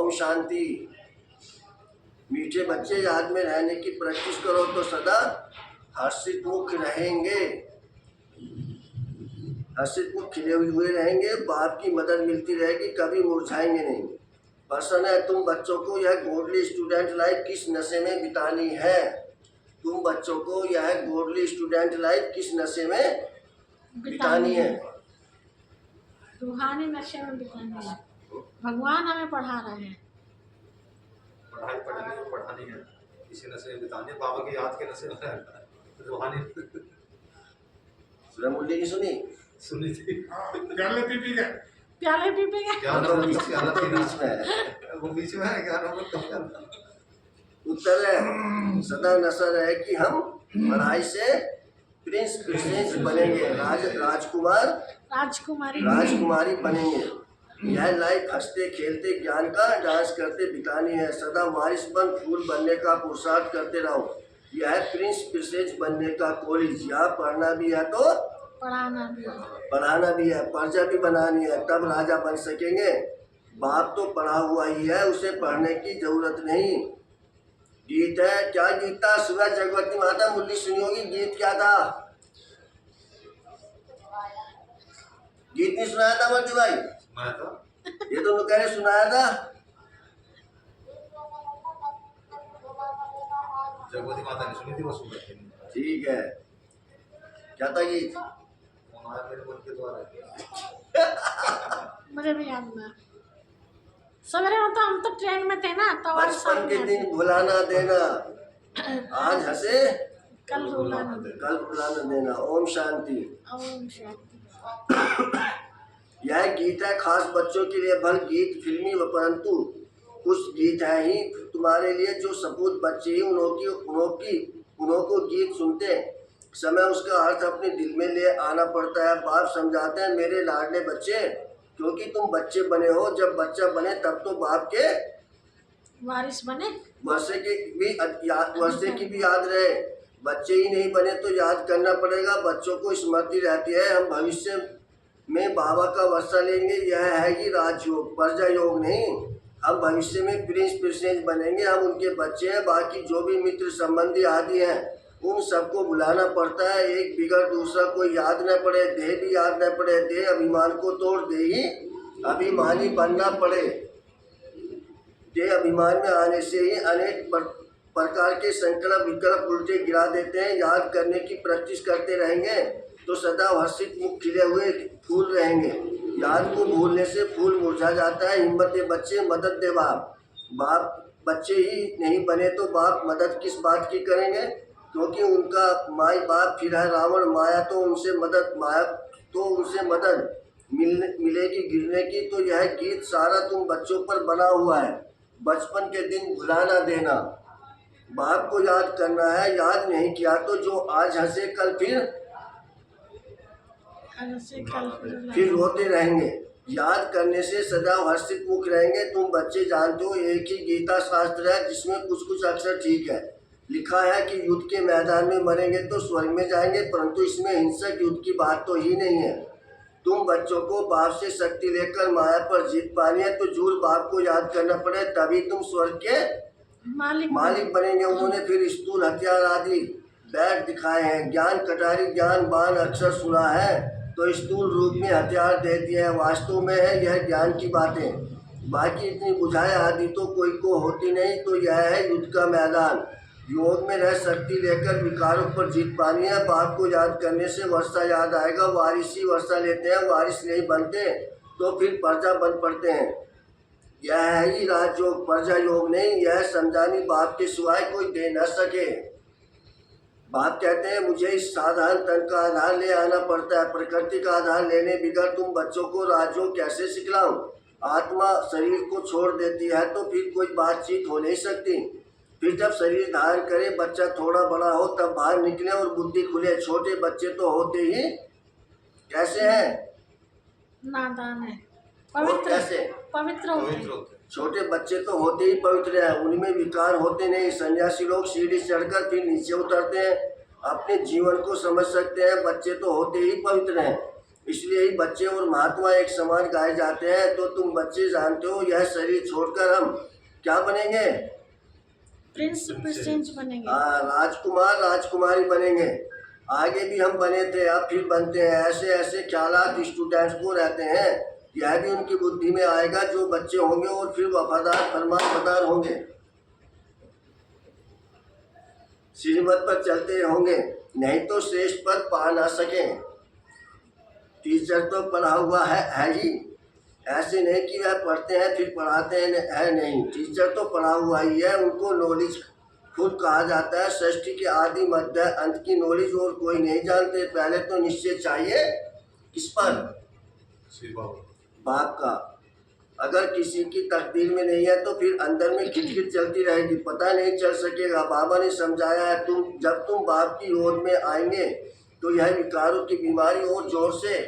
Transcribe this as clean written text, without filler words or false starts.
ओम शांति। मीठे बच्चे, याद में रहने की प्रैक्टिस करो तो सदा हर्षित मुख रहेंगे, हर्षित मुख खिले हुए रहेंगे। बाप की मदद मिलती रहेगी, कभी मुरझाएंगे नहीं। प्रश्न है, तुम बच्चों को यह गॉडली स्टूडेंट लाइफ किस नशे में बितानी है? तुम बच्चों को यह गॉडली स्टूडेंट लाइफ किस नशे में बितानी है? रूहानी नशे में बितानी है। भगवान हमें पढ़ा रहे हैं। पढ़ानी है, इसी नशे में बितानी है। बाबा की याद के नशे में रूहानी। मुरली की सुनी थी। प्याले पीपी का क्या नंबर बीच में है? वो बीच में है क्या नंबर? उत्तर है, सदा नशा रहे कि हम पढ़ाई से प्रिंस बनेंगे, राजकुमारी बनेंगे। यह लाइफ हंसते खेलते ज्ञान का डांस करते बितानी है। सदा वारिस बन फूल बनने का पुरुषार्थ करते रहो। यह प्रिंस बनने का कॉलेज। यहाँ पढ़ना भी है तो पढ़ाना भी है, प्रजा भी बनानी है, तब राजा बन सकेंगे। बाप तो पढ़ा हुआ ही है, उसे पढ़ने की जरूरत नहीं। गीत है, क्या गीत था? सुबह जगवती माता मुरली सुनी होगी। गीत क्या था? गीत नहीं सुनाया था मूर्ति भाई? सुनाया था। ये तो कह रहे सुनाया था। जगवती माता ने सुनी थी, वो सुन रही थी। ठीक है, क्या था गीत? मेरे मन के द्वारा। मुझे भी याद ना। सवेरे में तो हम तो ट्रेन में थे ना, तो बचपन के दिन भुला ना देना, आज हंसे कल रुलाना देना। ओम शांति। यह गीत है खास बच्चों के लिए। भल गीत फिल्मी व परंतु कुछ गीत है ही तुम्हारे लिए जो सपूत बच्चे ही उन्हों को गीत सुनते समय उसका अर्थ अपने दिल में ले आना पड़ता है। बाप समझाते हैं, मेरे लाडले बच्चे, क्योंकि तुम बच्चे बने हो। जब बच्चा बने तब तो बाप के वारिस बने, वर्षे की भी याद रहे। बच्चे ही नहीं बने तो याद करना पड़ेगा। बच्चों को स्मृति रहती है, हम भविष्य में बाबा का वर्षा लेंगे। यह है कि राजयोग, प्रजा योग नहीं। हम भविष्य में प्रिंस बनेंगे, हम उनके बच्चे हैं। बाकी जो भी मित्र संबंधी आदि हैं उन सबको बुलाना पड़ता है। एक बिगड़ दूसरा कोई याद न पड़े, देह भी याद न पड़े। देह अभिमान को तोड़ दे ही अभिमानी बनना पड़े। देह अभिमान में आने से ही अनेक प्रकार के संकल्प विकल्प उल्टे गिरा देते हैं। याद करने की प्रैक्टिस करते रहेंगे तो सदा हर्षित मुख खिले हुए फूल रहेंगे। याद को भूलने से फूल मुरझा जाता है। हिम्मत दे बच्चे, मदद दे बाप। बाप बच्चे ही नहीं बने तो बाप मदद किस बात की करेंगे? क्योंकि उनका माई बाप फिर है रावण। माया तो उनसे मदद मिलेगी गिरने की। तो यह गीत सारा तुम बच्चों पर बना हुआ है। बचपन के दिन भुला ना देना, बाप को याद करना है। याद नहीं किया तो जो आज हंसे कल फिर रोते रहेंगे। याद करने से सदा हर्षित मुख रहेंगे। तुम बच्चे जानते हो, एक ही गीता शास्त्र है जिसमें कुछ अक्षर ठीक है। लिखा है कि युद्ध के मैदान में मरेंगे तो स्वर्ग में जाएंगे, परंतु इसमें हिंसक युद्ध की बात तो ही नहीं है। तुम बच्चों को बाप से शक्ति लेकर माया पर जीत पानी है तो जरूर बाप को याद करना पड़े, तभी तुम स्वर्ग के मालिक बनेंगे। उन्होंने फिर स्थूल हथियार आदि बैट दिखाए हैं। ज्ञान कटारी, ज्ञान बाण अक्षर सुना है तो स्थूल रूप में हथियार दे दिए हैं। वास्तव में है यह ज्ञान की बातें। बाकी इतनी बुझाए आदि तो कोई को होती नहीं। तो यह है युद्ध का मैदान। योग में रह शक्ति लेकर विकारों पर जीत पानी है। बाप को याद करने से वर्षा याद आएगा। वारिस ही वर्षा लेते हैं, वारिस नहीं बनते तो फिर प्रजा बन पड़ते हैं। यह है ही राजयोग, प्रजा योग नहीं। यह समझानी बाप के सिवाय कोई दे न सके। बाप कहते हैं, मुझे इस साधारण तन का आधार ले आना पड़ता है। प्रकृति का आधार लेने बिगड़ तुम बच्चों को राजयोग कैसे सिखलाऊं? आत्मा शरीर को छोड़ देती है तो फिर कोई बातचीत हो नहीं सकती। फिर जब शरीर धारण करे, बच्चा थोड़ा बड़ा हो तब बाहर निकले और बुद्धि खुले। छोटे बच्चे तो होते ही कैसे हैं? नादान है, पवित्र होते। छोटे बच्चे तो होते ही पवित्र हैं, उनमें विकार होते नहीं। सन्यासी लोग सीढ़ी चढ़कर फिर नीचे उतरते हैं, अपने जीवन को समझ सकते हैं। बच्चे तो होते ही पवित्र हैं। इसलिए ही बच्चे और महात्मा एक समान गाए जाते हैं। तो तुम बच्चे जानते हो यह शरीर छोड़कर हम क्या बनेंगे? प्रिंस प्रिंसेस बनेंगे। हाँ, राजकुमार राजकुमारी बनेंगे। आगे भी हम बने थे, अब फिर बनते हैं। ऐसे ऐसे ख्यालात स्टूडेंट्स को रहते हैं। यह भी उनकी बुद्धि में आएगा जो बच्चे होंगे और फिर वफादार फरमाबरदार होंगे, श्रीमत पर चलते होंगे, नहीं तो श्रेष्ठ पद पा ना सके। टीचर तो पढ़ा हुआ है ही, ऐसे नहीं कि वह पढ़ते हैं फिर पढ़ाते हैं नहीं। टीचर तो पढ़ा हुआ ही है, उनको नॉलेज खुद कहा जाता है। सृष्टि के आदि मध्य अंत की नॉलेज और कोई नहीं जानते। पहले तो निश्चय चाहिए किस पर? बाप का। अगर किसी की तकदीर में नहीं है तो फिर अंदर में खिटखिट चलती रहेगी, पता नहीं चल सकेगा। बाबा ने समझाया है, जब तुम बाप की ओर में आएंगे तो यह विकारों की बीमारी और जोर से